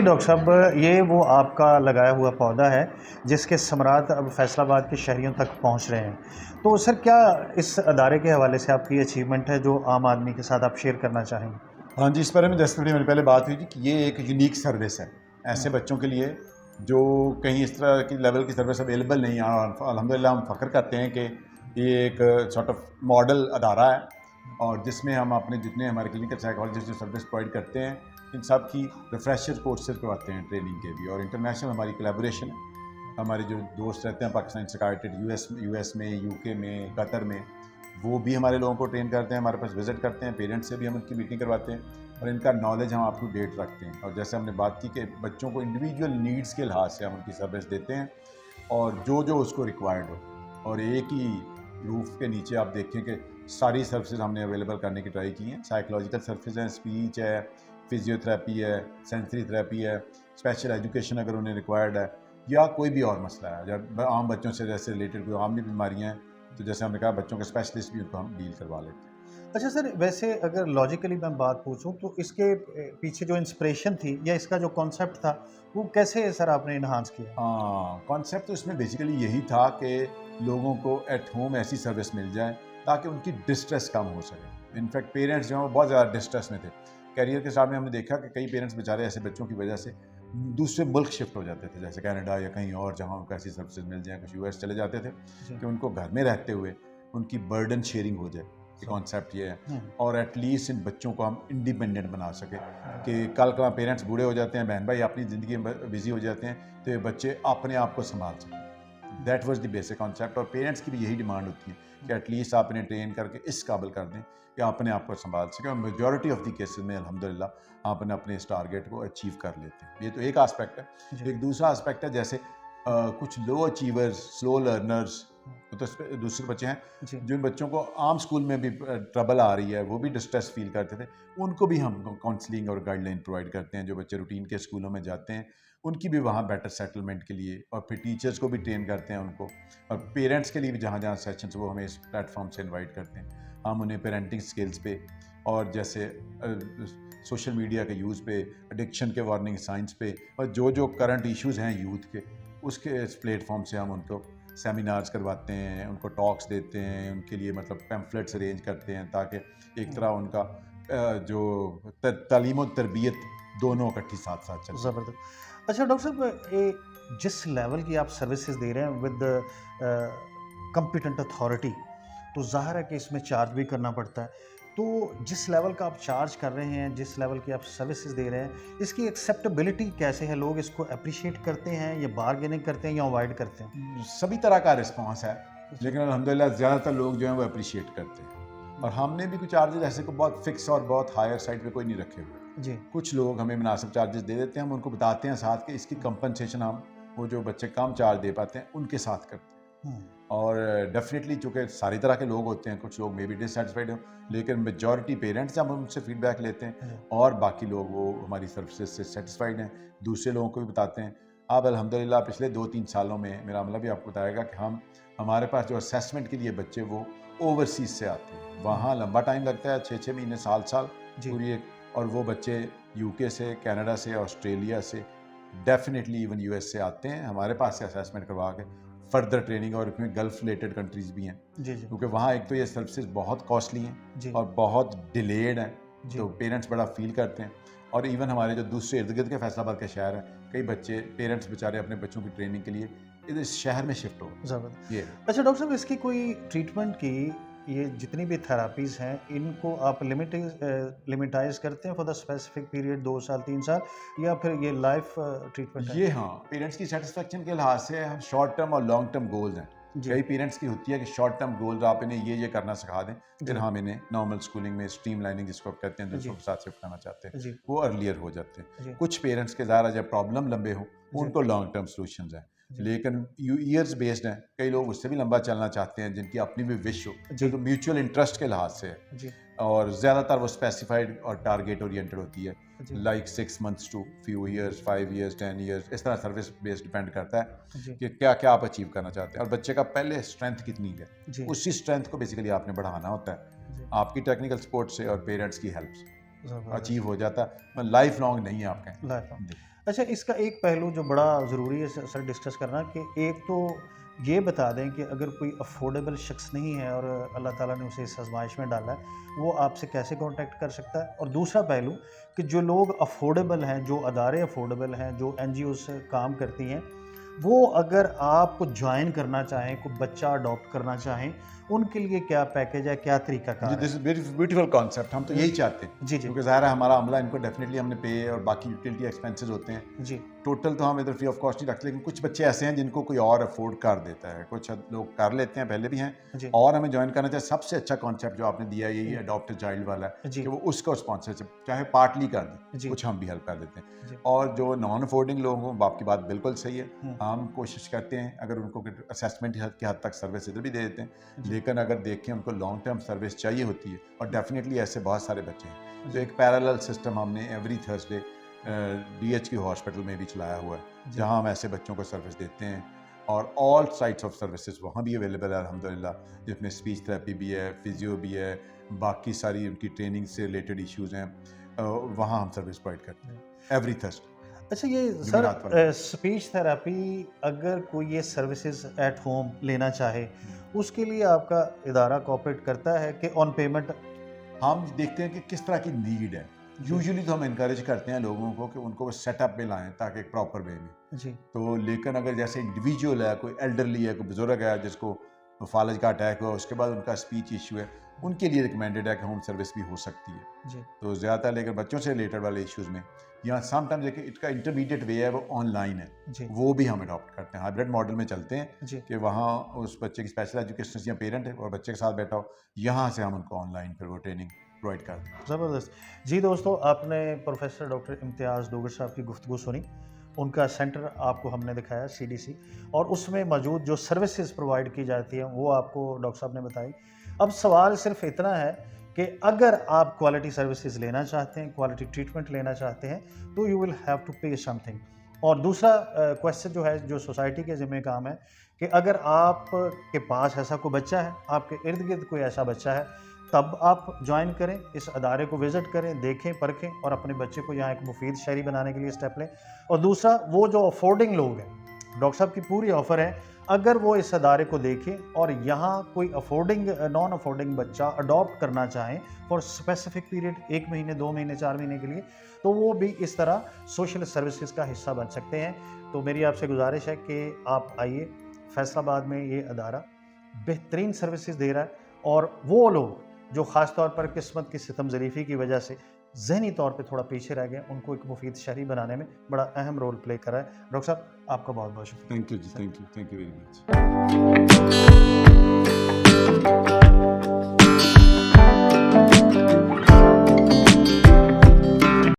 Doctor साहब, ये वो आपका लगाया हुआ पौधा है जिसके समरात अब फैसलाबाद के शहरियों तक पहुंच रहे हैं। तो सर, क्या इस अदारे के हवाले से आपकी अचीवमेंट है जो आम आदमी के साथ आप शेयर करना चाहेंगे? हाँ जी, इस बारे में जैसे थोड़ी मेरी पहले बात हुई थी कि ये एक यूनिक सर्विस है ऐसे हम्म, बच्चों के लिए जो कहीं इस तरह की लेवल की सर्विस अवेलेबल नहीं है। और अल्हम्दुलिल्लाह हम फ़ख्र करते हैं कि ये एक सॉर्ट ऑफ मॉडल अदारा है और जिसमें हम अपने जितने हमारे क्लिनिकल साइकोलॉजिस्ट जो सर्विस प्रोवाइड करते हैं इन सब की रिफ्रेशर कोर्सेज करवाते हैं, ट्रेनिंग के भी। और इंटरनेशनल हमारी कोलैबोरेशन है। हमारे जो दोस्त रहते हैं पाकिस्तानी साइकियाट्रिस्ट यूएस में, यूके में, कतर में, वो भी हमारे लोगों को ट्रेन करते हैं, हमारे पास विजिट करते हैं, पेरेंट्स से भी हम उनकी मीटिंग करवाते हैं और इनका नॉलेज हम अप टू डेट रखते हैं। और जैसे हमने बात की कि बच्चों को इंडिविजुअल नीड्स के लिहाज से हम उनकी सर्विस देते हैं और जो जो उसको रिक्वायर्ड हो। और एक ही रूफ के नीचे आप देखें कि सारी सर्विसेज हमने अवेलेबल करने की ट्राई की हैं। साइकोलॉजिकल सर्विसेज हैं, स्पीच है, फिजियोथेरेपी है, सेंसरी थेरेपी है, स्पेशल एजुकेशन अगर उन्हें रिक्वायर्ड है, या कोई भी और मसला है जब आम बच्चों से जैसे रिलेटेड कोई आम भी बीमारियाँ हैं तो जैसे हमने कहा बच्चों के स्पेशलिस्ट भी उनको हम डील करवा लेते हैं। अच्छा सर, वैसे अगर लॉजिकली मैं बात पूछूं तो इसके पीछे जो इंस्पिरेशन थी या इसका जो कॉन्सेप्ट था वो कैसे सर आपने इन्हांस किया? हाँ, कॉन्सेप्ट तो इसमें बेसिकली यही था कि लोगों को एट होम ऐसी सर्विस मिल जाए ताकि उनकी डिस्ट्रेस कम हो सके। इनफैक्ट पेरेंट्स जो हैं वो बहुत ज़्यादा डिस्ट्रेस में थे। करियर के साथ में हमने देखा कि कई पेरेंट्स बेचारे ऐसे बच्चों की वजह से दूसरे मुल्क शिफ्ट हो जाते थे, जैसे कनाडा या कहीं और जहाँ उनको ऐसी सर्विसेज मिल जाए। कुछ यूएस चले जाते थे जी। कि उनको घर में रहते हुए उनकी बर्डन शेयरिंग हो जाए। ये कॉन्सेप्ट ये है। हम्म, और एटलीस्ट इन बच्चों को हम इंडिपेंडेंट बना सकें कि कल का पेरेंट्स बूढ़े हो जाते हैं, बहन भाई अपनी ज़िंदगी में बिजी हो जाते हैं, तो ये बच्चे अपने आप को संभाल सकें। That was the basic concept. और पेरेंट्स की भी यही डिमांड होती है कि एटलीस्ट आप इन्हें ट्रेन करके इस काबिल कर दें कि अपने आप को संभाल सकें। और मेजॉरिटी ऑफ द केसेस में अल्हम्दुलिल्लाह आप अपने इस टारगेट को अचीव कर लेते हैं। ये तो एक आस्पेक्ट है। जी। एक दूसरा आस्पेक्ट है जैसे कुछ लो अचीवर्स, स्लो लर्नर्स, तो दूसरे बच्चे हैं जी। जिन बच्चों को आम स्कूल में भी ट्रबल आ रही है, वो भी डिस्ट्रेस फील करते थे, उनको भी हम काउंसलिंग और गाइडलाइन प्रोवाइड करते हैं। जो बच्चे रूटीन के स्कूलों में जाते हैं उनकी भी वहाँ बेटर सेटलमेंट के लिए, और फिर टीचर्स को भी ट्रेन करते हैं उनको, और पेरेंट्स के लिए भी जहाँ जहाँ सेशंस वो हमें इस प्लेटफॉर्म से इनवाइट करते हैं। हम उन्हें पेरेंटिंग स्किल्स पे और जैसे सोशल मीडिया के यूज़ पे, एडिक्शन के वार्निंग साइंस पे, और जो जो करंट इश्यूज़ हैं यूथ के, उसके इस प्लेटफॉर्म से हम उनको सेमिनार्स करवाते हैं, उनको टॉक्स देते हैं, उनके लिए मतलब पैम्फलेट्स अरेंज करते हैं ताकि एक तरह उनका जो तालीम और तरबियत दोनों इकट्ठी साथ साथ चल सके। ज़बरदस्त। अच्छा डॉक्टर साहब, जिस लेवल की आप सर्विसेज दे रहे हैं विद कॉम्पिटेंट अथॉरिटी, तो ज़ाहिर है कि इसमें चार्ज भी करना पड़ता है। तो जिस लेवल का आप चार्ज कर रहे हैं, जिस लेवल की आप सर्विसेज दे रहे हैं, इसकी एक्सेप्टेबिलिटी कैसे है? लोग इसको अप्रिशिएट करते हैं या बार्गेनिंग करते हैं या अवॉइड करते हैं? सभी तरह का रिस्पॉन्स है, लेकिन अल्हम्दुलिल्लाह ज़्यादातर लोग जो हैं वो अप्रिशिएट करते हैं। और हमने भी कुछ चार्जेस ऐसे को बहुत फिक्स और बहुत हायर साइड पे कोई नहीं रखे हुए। जी। कुछ लोग हमें मुनासिब चार्जेस दे देते हैं, हम उनको बताते हैं साथ कि इसकी कंपनसेशन हम वो जो बच्चे कम चार्ज दे पाते हैं उनके साथ करते हैं। हम्म, और डेफिनेटली चूँकि सारी तरह के लोग होते हैं, कुछ लोग मे बी डिससेटिस्फाइड हो, लेकिन मेजॉरिटी पेरेंट्स जब हम उनसे फीडबैक लेते हैं जी। और बाकी लोग वो हमारी सर्विसेज से सेटिस्फाइड हैं, दूसरे लोगों को भी बताते हैं। अब अल्हम्दुलिल्लाह पिछले 2-3 सालों में मेरा अमला भी आपको बताएगा कि हमारे पास जो असेसमेंट के लिए बच्चे वो ओवरसीज़ से आते हैं, वहाँ लंबा टाइम लगता है, 6-6 महीने, साल-साल जी। पूरी एक। और वो बच्चे यूके से, कनाडा से, ऑस्ट्रेलिया से, डेफिनेटली इवन यूएस से आते हैं हमारे पास से असेसमेंट करवा के फर्दर ट्रेनिंग। और इसमें गल्फ रिलेटेड कंट्रीज़ भी हैं, जी। जी। क्योंकि वहाँ एक तो ये सर्विसेज बहुत कॉस्टली हैं जी। और बहुत डिलेड हैं, जी। तो पेरेंट्स बड़ा फील करते हैं। और इवन हमारे जो दूसरे इर्द गिर्द के फैसलाबाद के शहर हैं, कई बच्चे, पेरेंट्स बेचारे अपने बच्चों की ट्रेनिंग के लिए इस शहर में शिफ्ट हो गए। ज़बरदस्त। ये अच्छा डॉक्टर साहब, इसकी कोई ट्रीटमेंट की, ये जितनी भी थेरापीज़ हैं, इनको आप लिमिटाइज़ करते हैं फॉर द स्पेसिफिक पीरियड 2 साल, 3 साल, या फिर ये लाइफ ट्रीटमेंट है? ये हाँ, पेरेंट्स की सेटिस्फेक्शन के लिहाज से हम शॉर्ट टर्म और लॉन्ग टर्म गोल्स हैं। जी। कई पेरेंट्स की होती है कि शॉर्ट टर्म गोल्स आप इन्हें ये करना सिखा दें, फिर जी। हम इन्हें नॉर्मल स्कूलिंग में स्ट्रीम लाइनिंग जिसको आप कहते हैं जी। दूसरों के साथ शिफ्ट करना चाहते हैं, जी। वो अर्लियर हो जाते हैं। जी। कुछ पेरेंट्स के ज़्यादा जब प्रॉब्लम लंबे हों जी। उनको लॉन्ग टर्म सोल्यूशंस हैं, जी। लेकिन ईयर्स बेस्ड हैं। कई लोग उससे भी लंबा चलना चाहते हैं जिनकी अपनी भी विश हो, जी। तो म्यूचुअल इंटरेस्ट के लिहाज से है। जी। और ज़्यादातर वो स्पेसिफाइड और टारगेट ओरिएंटेड होती है, जी। Like 6 months to few years, 5 years, 10 years, इस तरह सर्विस बेस्ड डिपेंड करता है जी। कि क्या क्या आप अचीव करना चाहते हैं और बच्चे का पहले स्ट्रेंथ कितनी है, जी। उसी स्ट्रेंथ को बेसिकली आपने बढ़ाना होता है। जी। आपकी टेक्निकल सपोर्ट से और पेरेंट्स की हेल्प से ज़बरदस्त। अचीव हो जाता है, लाइफ लॉन्ग नहीं है आपके। Life long. जी। अच्छा, इसका एक पहलू जो बड़ा ज़रूरी है सर डिस्कस करना, कि एक तो ये बता दें कि अगर कोई अफोर्डेबल शख्स नहीं है और अल्लाह ताला ने उसे इस आजमाइश में डाला है, वो आपसे कैसे कांटेक्ट कर सकता है? और दूसरा पहलू कि जो लोग अफोर्डेबल हैं, जो अदारे अफोर्डेबल हैं, जो एनजीओ से काम करती हैं, वो अगर आपको ज्वाइन करना चाहें, कोई बच्चा अडॉप्ट करना चाहें, उनके लिए क्या पैकेज है, क्या जी, तरीकाकार दिस है? Is beautiful concept. हम तो यही चाहते हैं, जी, जी, क्योंकि ज़ाहिर है हमारा अमला, इनको डेफिनेटली हमने पे और बाकी यूटिलिटी एक्सपेंसेस होते हैं। जी, टोटल तो हम इधर फ्री ऑफ कॉस्ट नहीं रखते, लेकिन कुछ बच्चे ऐसे हैं जिनको कोई और अफोर्ड कर देता है, कुछ लोग कर लेते हैं, पहले भी हैं जी, और हमें ज्वाइन करना चाहिए। सबसे अच्छा कॉन्सेप्ट जो आपने दिया है यही जी, अडॉप्ट अ चाइल्ड वाला है, जी, कि वो उसको स्पॉन्सरशिप चाहे पार्टली कर दें, जी, कुछ हम भी हेल्प कर देते हैं। जी, और जो नॉन अफोर्डिंग लोग हों, आपकी बात बिल्कुल सही है। हुँ, हम कोशिश करते हैं अगर उनको असेसमेंट की हद तक सर्विस इधर भी दे देते हैं, जी, लेकिन अगर देखें उनको लॉन्ग टर्म सर्विस चाहिए होती है, और डेफिनेटली ऐसे बहुत सारे बच्चे हैं। तो जी, एक पैरेलल सिस्टम हमने एवरी थर्सडे DHQ हॉस्पिटल में भी चलाया हुआ है, जी, जहां हम ऐसे बच्चों को सर्विस देते हैं। और ऑल साइट्स ऑफ सर्विसेज वहाँ भी अवेलेबल है अल्हम्दुलिल्लाह, जिसमें स्पीच थेरेपी भी है, फिजियो भी है, बाकी सारी उनकी ट्रेनिंग से रिलेटेड इश्यूज हैं, वहाँ हम सर्विस प्रोवाइड करते जी। हैं एवरी थर्सडे अच्छा, ये जुमेरात वाले सर स्पीच थेरेपी अगर कोई ये सर्विसेज एट होम लेना चाहे, दिन। उसके लिए आपका इदारा कोऑपरेट करता है कि ऑन पेमेंट? हम देखते हैं कि किस तरह की नीड है। जी, यूजुअली तो हम इनकरेज करते हैं लोगों को कि उनको सेटअप में लाएं, ताकि एक प्रॉपर वे में। जी, तो लेकिन अगर जैसे इंडिविजुअल है, कोई एल्डरली है, कोई बुजुर्ग है जिसको फालज का अटैक हुआ, उसके बाद उनका स्पीच इशू है, उनके लिए रिकमेंडेड है कि होम सर्विस भी हो सकती है। जी, तो ज़्यादातर लेकिन बच्चों से रिलेटेड वाले इश्यूज़ में, या समटाइम्स देखिए इसका इंटरमीडिएट वे है, वो ऑनलाइन है, जी, वो भी हम अडॉप्ट करते हैं। हाइब्रिड मॉडल में चलते हैं जी, कि वहाँ उस बच्चे की स्पेशल एजुकेशन या पेरेंट है और बच्चे के साथ बैठा हो, यहाँ से हम उनको ऑनलाइन फिर वो ट्रेनिंग प्रोवाइड करते हैं। ज़बरदस्त। जी दोस्तों, आपने प्रोफेसर डॉक्टर इम्तियाज़ डोगर साहब की गुफ्तगू सुनी। उनका सेंटर आपको हमने दिखाया CDC, और उसमें मौजूद जो सर्विसेज प्रोवाइड की जाती हैं वो आपको डॉक्टर साहब ने बताई। अब सवाल सिर्फ इतना है कि अगर आप क्वालिटी सर्विसेज लेना चाहते हैं, क्वालिटी ट्रीटमेंट लेना चाहते हैं, तो यू विल हैव टू पे समथिंग। और दूसरा क्वेश्चन जो है, जो सोसाइटी के ज़िम्मे काम है, कि अगर आप के पास ऐसा कोई बच्चा है, आपके इर्द गिर्द कोई ऐसा बच्चा है, तब आप ज्वाइन करें, इस अदारे को विज़िट करें, देखें, परखें और अपने बच्चे को यहाँ एक मुफीद शहरी बनाने के लिए स्टेप लें। और दूसरा, वो जो अफोर्डिंग लोग हैं, डॉक्टर साहब की पूरी ऑफ़र है, अगर वो इस अदारे को देखें और यहाँ कोई अफोर्डिंग नॉन अफोर्डिंग बच्चा अडॉप्ट करना चाहें फॉर स्पेसिफिक पीरियड, 1 महीने, 2 महीने, 4 महीने के लिए, तो वो भी इस तरह सोशल सर्विसेज का हिस्सा बन सकते हैं। तो मेरी आपसे गुजारिश है कि आप आइए, फैसलाबाद में ये अदारा बेहतरीन सर्विसेज दे रहा है, और वो लोग जो ख़ास तौर पर किस्मत की सितम ज़रीफ़ी की वजह से ज़हनी तौर पे थोड़ा पीछे रह गए, उनको एक मुफीद शहरी बनाने में बड़ा अहम रोल प्ले कर रहा है। डॉक्टर साहब, आपका बहुत-बहुत शुक्रिया। Thank you ji, sir. Thank you very much.